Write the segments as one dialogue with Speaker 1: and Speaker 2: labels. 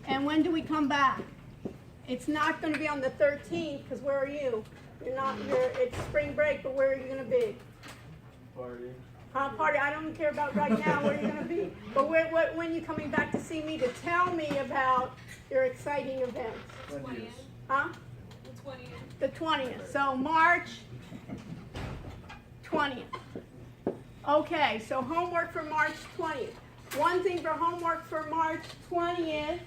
Speaker 1: And when do we come back? It's not going to be on the 13th, because where are you? It's spring break, but where are you going to be?
Speaker 2: Party.
Speaker 1: Party. I don't care about right now where you're going to be. But when are you coming back to see me to tell me about your exciting events?
Speaker 3: 20th.
Speaker 1: Huh?
Speaker 3: The 20th.
Speaker 1: The 20th. So March 20th. Okay, so homework for March 20th. One thing for homework for March 20th.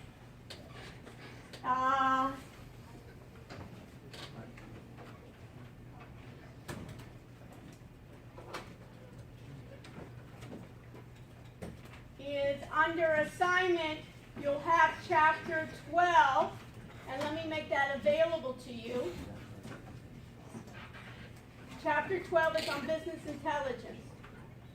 Speaker 1: Is under assignment, you'll have chapter 12, and let me make that available to you. Chapter 12 is on business intelligence,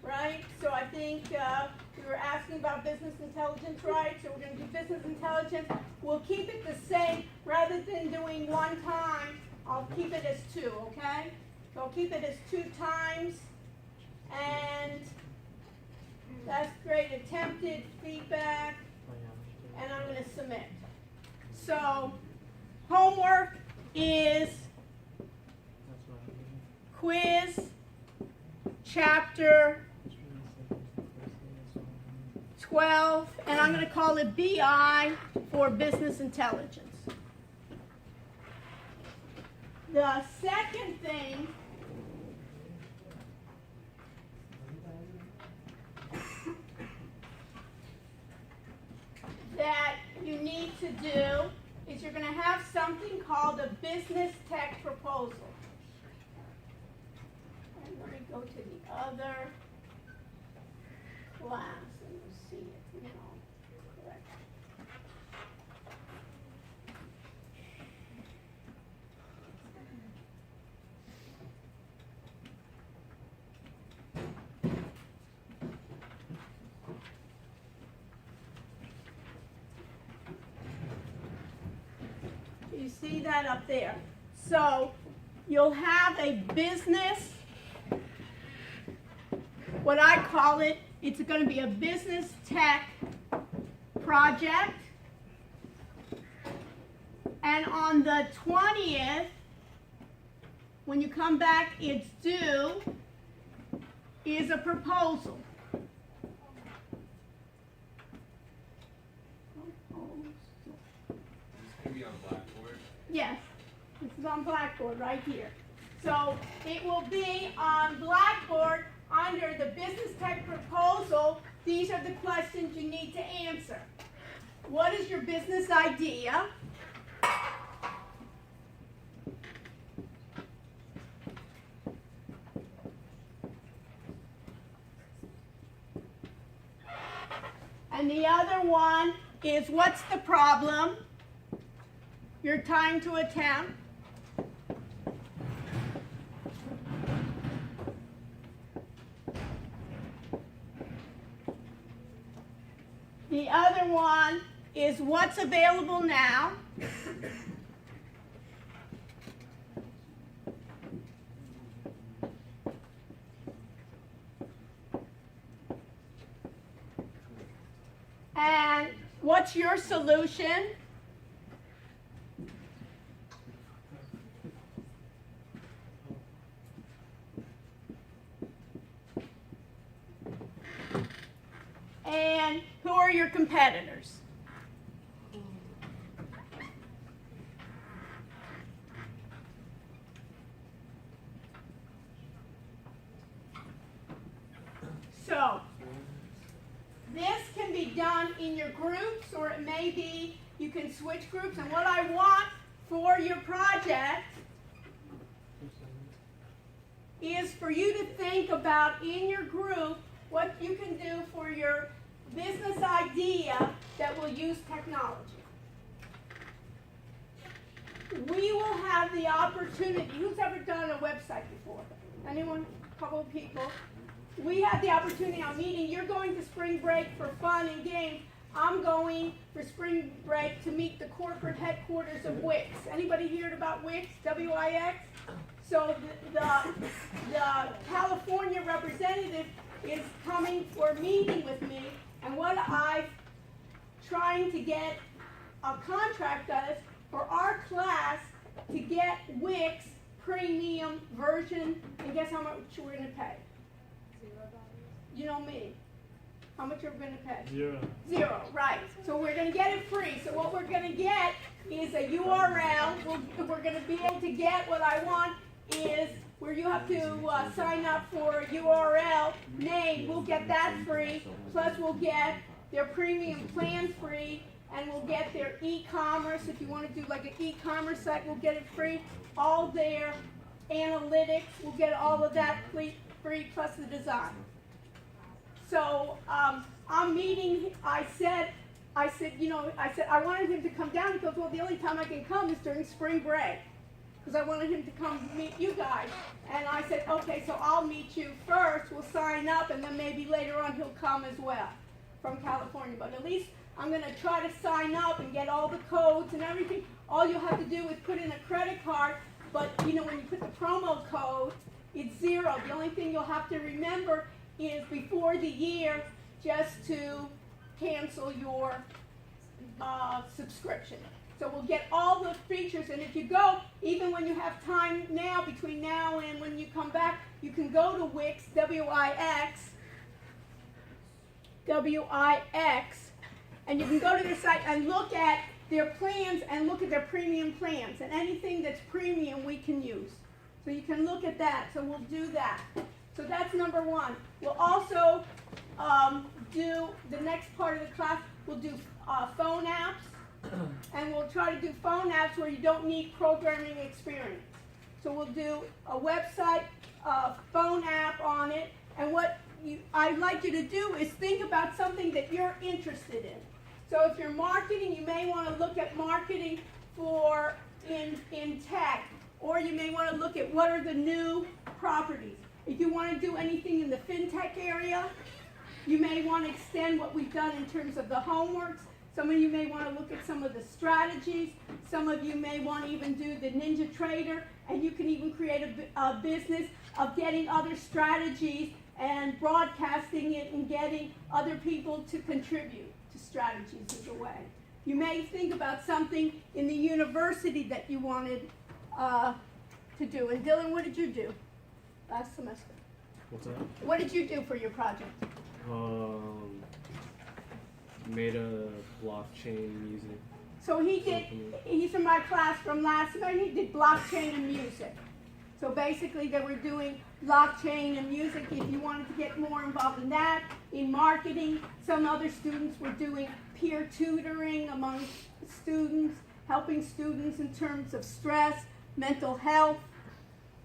Speaker 1: right? So I think we were asking about business intelligence, right? So we're going to do business intelligence. We'll keep it the same. Rather than doing one time, I'll keep it as 2, okay? So I'll keep it as 2 times, and that's great. Attempted feedback, and I'm going to submit. So homework is quiz chapter 12, and I'm going to call it BI for business intelligence. The second thing that you need to do is you're going to have something called a business tech proposal. And let me go to the other class and you'll see it. Correct. You see that up there. So you'll have a business, what I call it, it's going to be a business tech project. And on the 20th, when you come back, it's due, is a proposal. Yes, this is on Blackboard right here. So it will be on Blackboard under the business tech proposal. These are the questions you need to answer. What is your business idea? And the other one is what's the problem? Your time to attempt. The other one is what's available now. And what's your solution? And who are your competitors? So, this can be done in your groups, or it may be you can switch groups. And what I want for your project is for you to think about in your group what you can do for your business idea that will use technology. We will have the opportunity. Who's ever done a website before? Anyone? A couple of people. We had the opportunity on meeting. You're going to spring break for fun and games. I'm going for spring break to meet the corporate headquarters of Wix. Anybody heard about Wix? W-I-X? So the California representative is coming for a meeting with me, and what I'm trying to get contract us for our class to get Wix premium version, and guess how much we're going to pay? $0. You know me. How much are we going to pay? Zero, right. So we're going to get it free. So what we're going to get is a URL. We're going to be able to get what I want is where you have to sign up for a URL name. We'll get that free. Plus we'll get their premium plan free. And we'll get their e-commerce. If you want to do like an e-commerce site, we'll get it free. All their analytics, we'll get all of that free plus the design. So I'm meeting, I said, I wanted him to come down. He goes, well, the only time I can come is during spring break. Because I wanted him to come meet you guys. And I said, okay, so I'll meet you first. We'll sign up, and then maybe later on he'll come as well from California. But at least I'm going to try to sign up and get all the codes and everything. All you'll have to do is put in a credit card, but when you put the promo code, it's $0. The only thing you'll have to remember is before the year just to cancel your subscription. So we'll get all the features, and if you go, even when you have time now, between now and when you come back, you can go to Wix, W-I-X, and you can go to their site and look at their plans and look at their premium plans. And anything that's premium we can use. So you can look at that. So we'll do that. So that's number one. We'll also do the next part of the class. We'll do phone apps. And we'll try to do phone apps where you don't need programming experience. So we'll do a website, a phone app on it. And what I'd like you to do is think about something that you're interested in. So if you're marketing, you may want to look at marketing for in tech, or you may want to look at what are the new properties. If you want to do anything in the fintech area, you may want to extend what we've done in terms of the homeworks. Some of you may want to look at some of the strategies. Some of you may want to even do the Ninja Trader, and you can even create a business of getting other strategies and broadcasting it and getting other people to contribute to strategies as a way. You may think about something in the university that you wanted to do. And Dylan, what did you do last semester?
Speaker 2: What's that?
Speaker 1: What did you do for your project?
Speaker 2: Made a blockchain music.
Speaker 1: So he's in my class from last semester, he did blockchain and music. So basically they were doing blockchain and music. If you wanted to get more involved in that, in marketing, some other students were doing peer tutoring among students, helping students in terms of stress, mental health.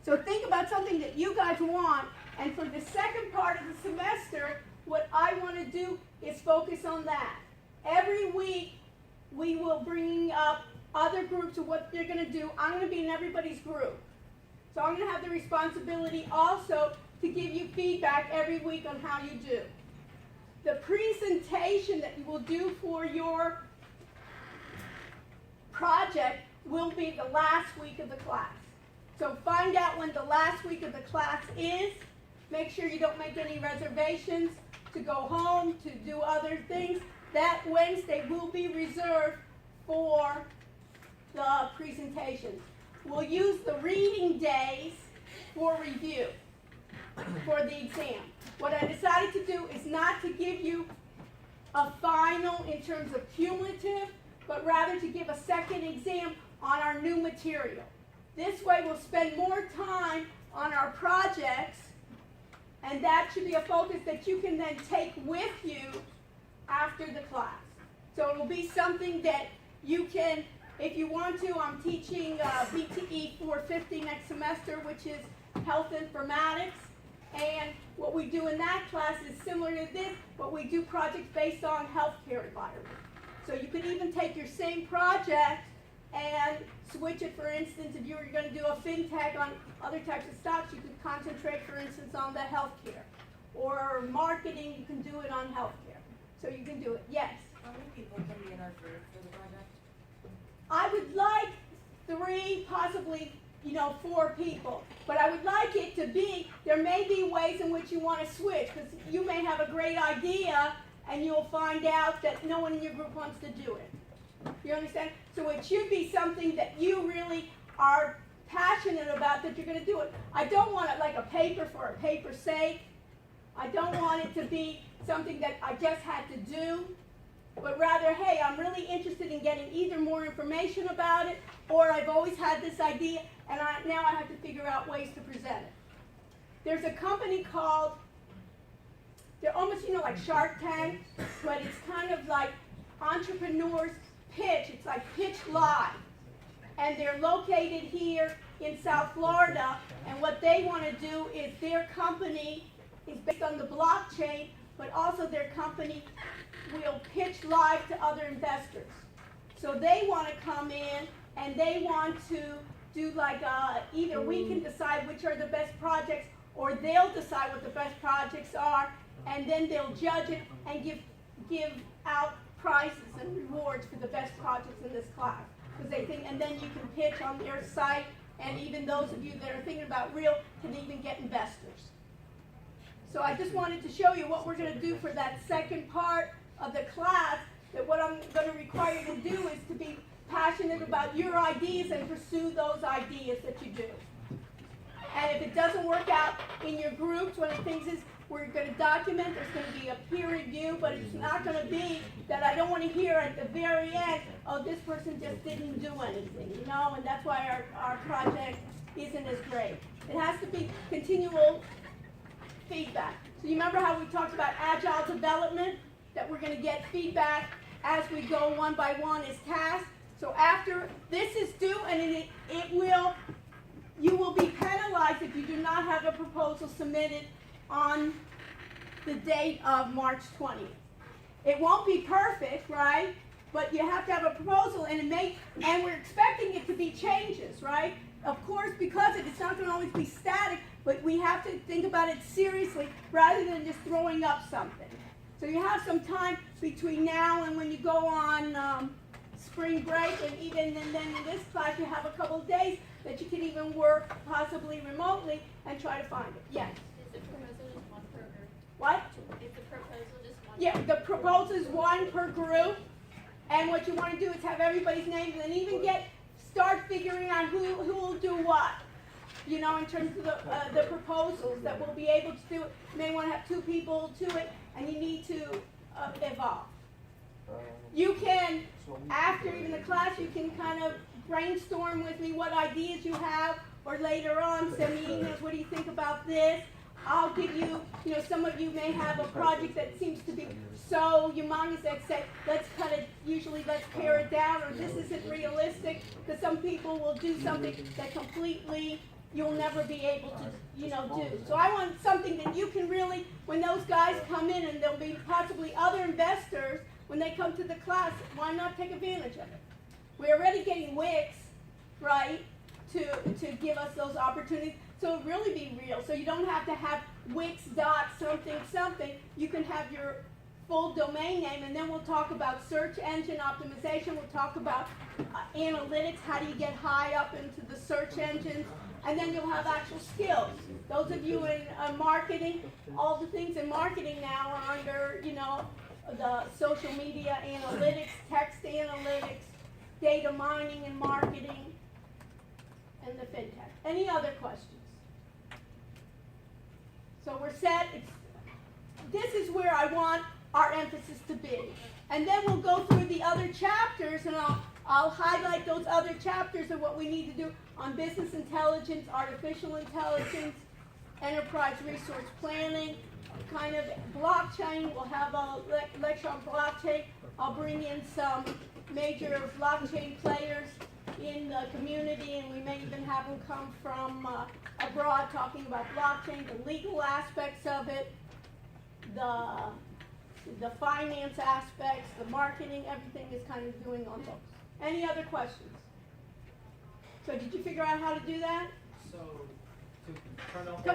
Speaker 1: So think about something that you guys want, and for the second part of the semester, what I want to do is focus on that. Every week, we will bring up other groups of what they're going to do. I'm going to be in everybody's group. So I'm going to have the responsibility also to give you feedback every week on how you do. The presentation that you will do for your project will be the last week of the class. So find out when the last week of the class is. Make sure you don't make any reservations to go home, to do other things. That Wednesday will be reserved for the presentations. We'll use the reading days for review for the exam. What I decided to do is not to give you a final in terms of cumulative, but rather to give a second exam on our new material. This way we'll spend more time on our projects, and that should be a focus that you can then take with you after the class. So it will be something that you can, if you want to, I'm teaching BTE 450 next semester, which is health informatics. And what we do in that class is similar to this, but we do projects based on healthcare environment. So you could even take your same project and switch it. For instance, if you were going to do a fintech on other types of stocks, you could concentrate, for instance, on the healthcare. Or marketing, you can do it on healthcare. So you can do it. Yes?
Speaker 3: How many people can be in our group for the project?
Speaker 1: I would like 3, possibly 4 people. But I would like it to be, there may be ways in which you want to switch, because you may have a great idea and you'll find out that no one in your group wants to do it. You understand? So it should be something that you really are passionate about, that you're going to do it. I don't want it like a paper for a paper's sake. I don't want it to be something that I just had to do, but rather, hey, I'm really interested in getting either more information about it, or I've always had this idea, and now I have to figure out ways to present it. There's a company called, they're almost, like Shark Tank, but it's kind of like entrepreneurs pitch. It's like Pitch Live. And they're located here in South Florida, and what they want to do is their company is based on the blockchain, but also their company will pitch live to other investors. So they want to come in and they want to do like either we can decide which are the best projects, or they'll decide what the best projects are, and then they'll judge it and give out prizes and rewards for the best projects in this class. Because they think, and then you can pitch on their site, and even those of you that are thinking about real can even get investors. So I just wanted to show you what we're going to do for that second part of the class, that what I'm going to require you to do is to be passionate about your ideas and pursue those ideas that you do. And if it doesn't work out in your groups, one of the things is we're going to document, there's going to be a peer review, but it's not going to be that I don't want to hear at the very end, oh, this person just didn't do anything, and that's why our project isn't as great. It has to be continual feedback. So you remember how we talked about agile development, that we're going to get feedback as we go one by one as tasks. So after this is due, and you will be penalized if you do not have a proposal submitted on the date of March 20th. It won't be perfect, right? But you have to have a proposal, and we're expecting it to be changes, right? Of course, because it's not going to always be static, but we have to think about it seriously rather than just throwing up something. So you have some time between now and when you go on spring break, and then in this class you have a couple of days that you can even work possibly remotely and try to find it. Yes?
Speaker 4: Is the proposal just one per group?
Speaker 1: What?
Speaker 4: Is the proposal just one?
Speaker 1: Yeah, the proposal is one per group, and what you want to do is have everybody's names, and even start figuring out who will do what. In terms of the proposals that we'll be able to do it. You may want to have 2 people to it, and you need to evolve. You can, after even the class, you can kind of brainstorm with me what ideas you have, or later on send me emails, what do you think about this? I'll give you, some of you may have a project that seems to be so humongous that say, let's cut it, usually let's pare it down, or this isn't realistic, because some people will do something that completely you'll never be able to, do. So I want something that you can really, when those guys come in, and there'll be possibly other investors, when they come to the class, why not take advantage of it? We're already getting Wix, right, to give us those opportunities. So it really be real. So you don't have to have Wix dot something something. You can have your full domain name, and then we'll talk about search engine optimization. We'll talk about analytics. How do you get high up into the search engines? And then you'll have actual skills. Those of you in marketing, all the things in marketing now are under, the social media analytics, text analytics, data mining and marketing, and the fintech. Any other questions? So we're set. This is where I want our emphasis to be. And then we'll go through the other chapters, and I'll highlight those other chapters of what we need to do on business intelligence, artificial intelligence, enterprise resource planning, kind of blockchain. We'll have a lecture on blockchain. I'll bring in some major blockchain players in the community, and we may even have them come from abroad talking about blockchain, the legal aspects of it, the finance aspects, the marketing, everything is kind of doing on those. Any other questions? So did you figure out how to do that?
Speaker 5: So, to turn off,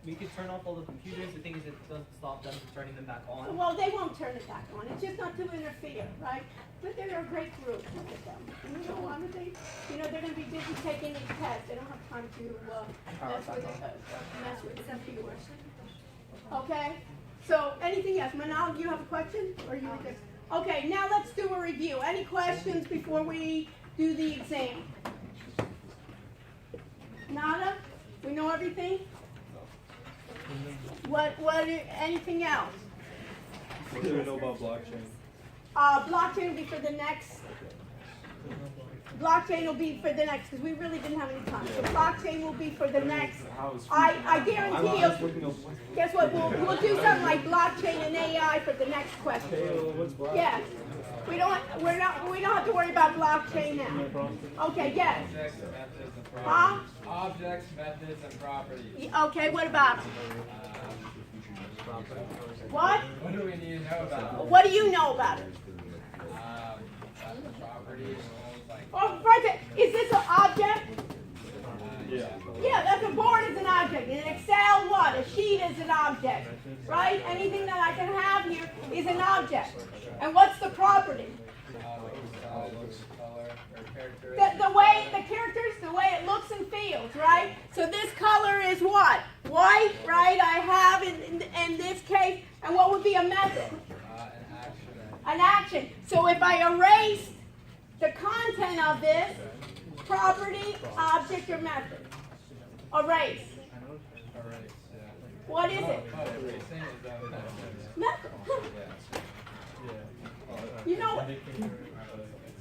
Speaker 5: we could turn off all the computers. The thing is, it doesn't stop them from turning them back on.
Speaker 1: Well, they won't turn it back on. It's just not to interfere, right? But they're a great group. Look at them. And they're going to be busy taking these tests. They don't have time to mess with the computers. Okay? So, anything else? Manal, do you have a question? Or you just... Okay, now let's do a review. Any questions before we do the exam? Nada? We know everything? Anything else?
Speaker 6: What do we know about blockchain?
Speaker 1: Blockchain will be for the next. Blockchain will be for the next, because we really didn't have any time. So blockchain will be for the next. I guarantee you. Guess what? We'll do something like blockchain and AI for the next question. Yes. We don't have to worry about blockchain now. Okay. Yes. Huh?
Speaker 7: Objects, methods, and properties.
Speaker 1: Okay. What about them? What?
Speaker 7: What do we need to know about it?
Speaker 1: What do you know about it?
Speaker 7: Properties, like,
Speaker 1: Oh, right. Is this an object?
Speaker 6: Yeah.
Speaker 1: Yeah, that's a board is an object. In Excel, what? A sheet is an object, right? Anything that I can have here is an object. And what's the property?
Speaker 7: color, or character.
Speaker 1: The way the characters, the way it looks and feels, right? So this color is what? White, right? I have in this case. And what would be a method?
Speaker 7: An action.
Speaker 1: An action. So if I erase the content of this, property, object, or method. Erase.
Speaker 7: Erase, yeah.
Speaker 1: What is it?
Speaker 7: Oh, erasing is that
Speaker 1: Method. You know it.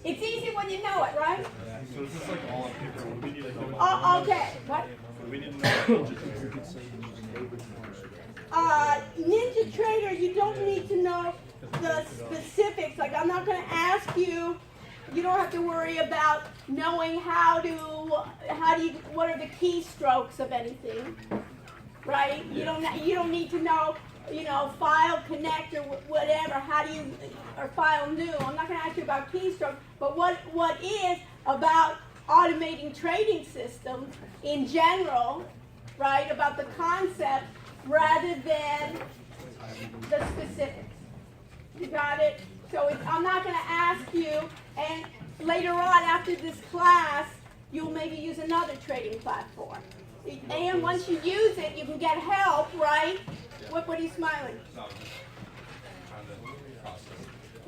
Speaker 1: It's easy when you know it, right?
Speaker 6: So this is like all on paper. What do we need to know?
Speaker 1: Oh, okay. What?
Speaker 6: What do we need to know?
Speaker 1: Ninja Trader, you don't need to know the specifics. Like, I'm not going to ask you. You don't have to worry about knowing what are the keystrokes of anything, right? You don't need to know, file connect or whatever. Or file new. I'm not going to ask you about keystrokes, but what is about automating trading systems in general, right? About the concept rather than the specifics. You got it? So I'm not going to ask you, and later on after this class, you'll maybe use another trading platform. And once you use it, you can get help, right? What are you smiling?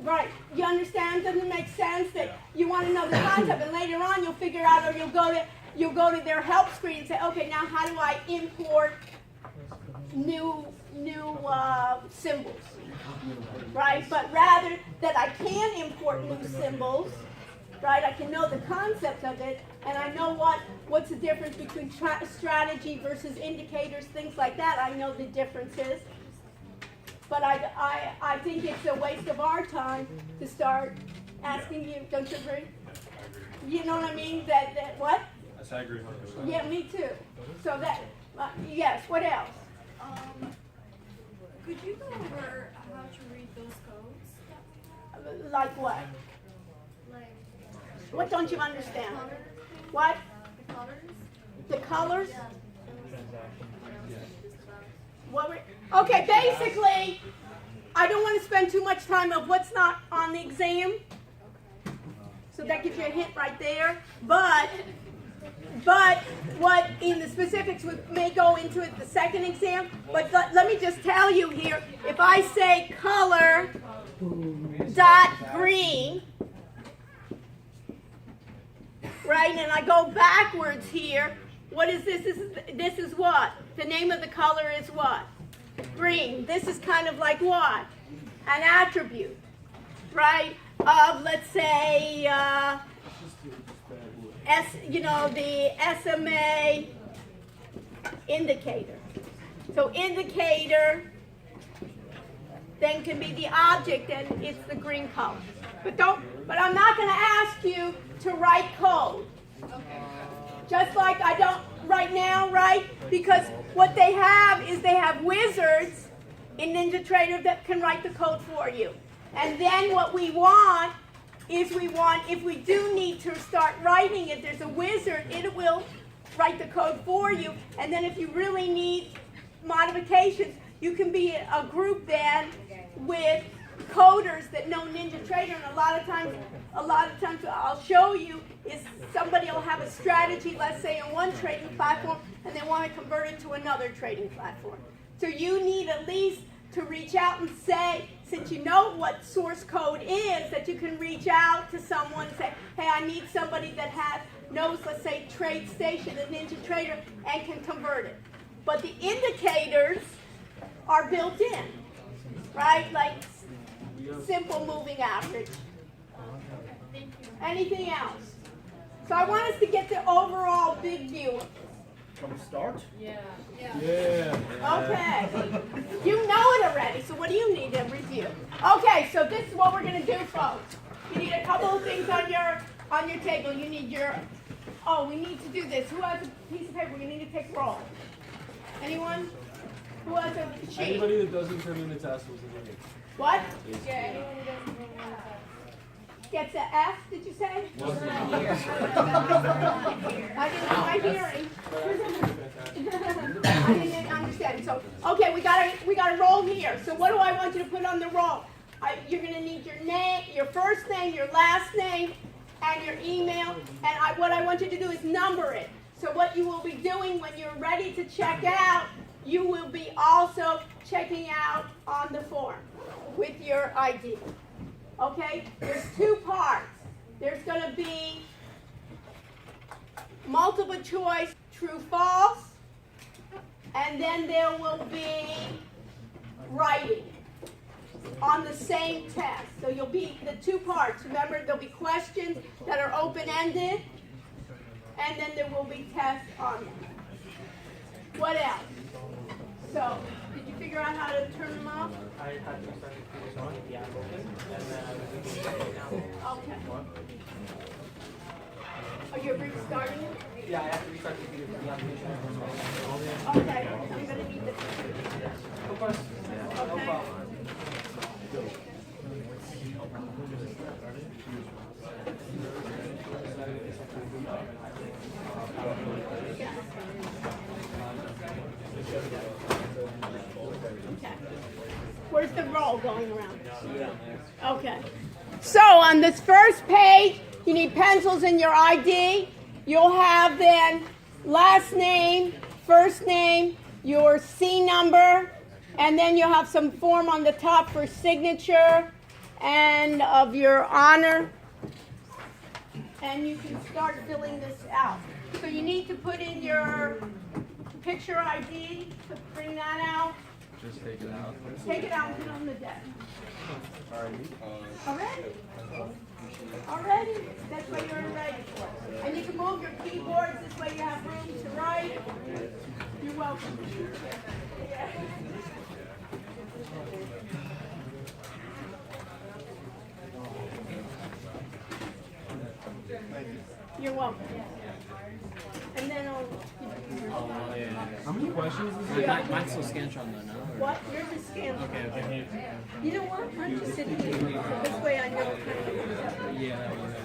Speaker 1: Right. You understand? Doesn't it make sense that you want to know the concept, and later on you'll figure out, or you'll go to their help screen and say, okay, now how do I import new symbols? Right? But rather that I can import new symbols, right? I can know the concept of it, and I know what's the difference between strategy versus indicators, things like that. I know the differences. But I think it's a waste of our time to start asking you, don't you agree? You know what I mean? That what?
Speaker 6: Yes, I agree.
Speaker 1: Yeah, me too. So yes, what else?
Speaker 4: Could you go over how to read those codes?
Speaker 1: Like what?
Speaker 4: Like
Speaker 1: What don't you understand?
Speaker 4: colors?
Speaker 1: What?
Speaker 4: The colors?
Speaker 1: The colors?
Speaker 4: Yeah.
Speaker 1: Okay, basically, I don't want to spend too much time of what's not on the exam. So that gives you a hint right there. But what in the specifics may go into it the second exam. But let me just tell you here, if I say color dot green, right, and I go backwards here, what is this? This is what? The name of the color is what? Green. This is kind of like what? An attribute, right? Of, let's say, the SMA indicator. So indicator then can be the object, and it's the green color. But I'm not going to ask you to write code. Just like I don't right now, right? Because what they have is they have wizards in Ninja Trader that can write the code for you. And then what we want is if we do need to start writing it, there's a wizard, it will write the code for you. And then if you really need modifications, you can be a group then with coders that know Ninja Trader, and a lot of times I'll show you is somebody will have a strategy, let's say in one trading platform, and they want to convert it to another trading platform. So you need at least to reach out and say, since you know what source code is, that you can reach out to someone and say, hey, I need somebody that knows, let's say, TradeStation, a Ninja Trader, and can convert it. But the indicators are built in, right? Like simple moving average. Anything else? So I want us to get the overall big view of this.
Speaker 6: From start?
Speaker 4: Yeah.
Speaker 1: Okay. You know it already, so what do you need to review? Okay, so this is what we're going to do, folks. You need a couple of things on your table. You need we need to do this. Who has a piece of paper? We need to take roll. Anyone? Who has a sheet?
Speaker 2: Anybody that doesn't turn in the test was an idiot.
Speaker 1: What?
Speaker 4: Yeah, anyone who doesn't know
Speaker 1: Gets an F, did you say? I didn't know my hearing. I didn't understand. So, okay, we gotta roll here. So what do I want you to put on the roll? You're gonna need your name, your first name, your last name, and your email. And what I want you to do is number it. So what you will be doing when you're ready to check out, you will be also checking out on the form with your ID. Okay? There's two parts. There's going to be multiple choice, true, false, and then there will be writing on the same test. So you'll be the two parts. Remember, there'll be questions that are open-ended, and then there will be tests on them. What else? So, did you figure out how to turn them off?
Speaker 5: I had to start the on the app open, and then I was able to get it down.
Speaker 1: Okay. Are you restarting it?
Speaker 5: Yeah, I have to restart the computer for the application.
Speaker 1: Okay, so I'm going to need the...
Speaker 5: Of course. No
Speaker 1: Okay.
Speaker 5: problem.
Speaker 1: Okay. Where's the roll going around? Okay. So on this first page, you need pencils and your ID. You'll have then last name, first name, your C number, and then you'll have some form on the top for signature and of your honor. And you can start filling this out. So you need to put in your picture ID to bring that out.
Speaker 2: Just take it out.
Speaker 1: Take it out and put it on the desk. Already? Already? That's what you're ready for. And you can move your keyboards. This way you have room to write. You're welcome. Yeah. You're welcome. And then I'll...
Speaker 2: How many questions is it? Mine's still Scantron though, no?
Speaker 1: What? Yours is scanned.
Speaker 2: Okay.
Speaker 1: You know what? Why don't you sit here? This way I know what kind of...
Speaker 2: Yeah, that was it.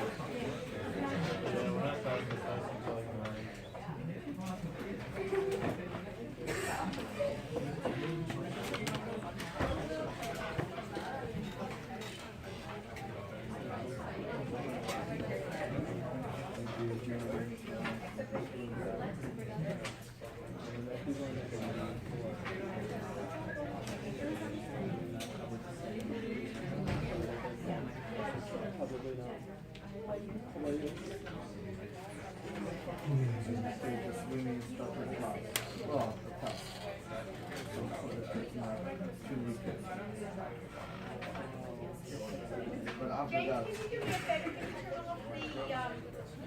Speaker 1: James, can you do me a favor? Can you turn off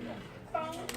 Speaker 1: the phone?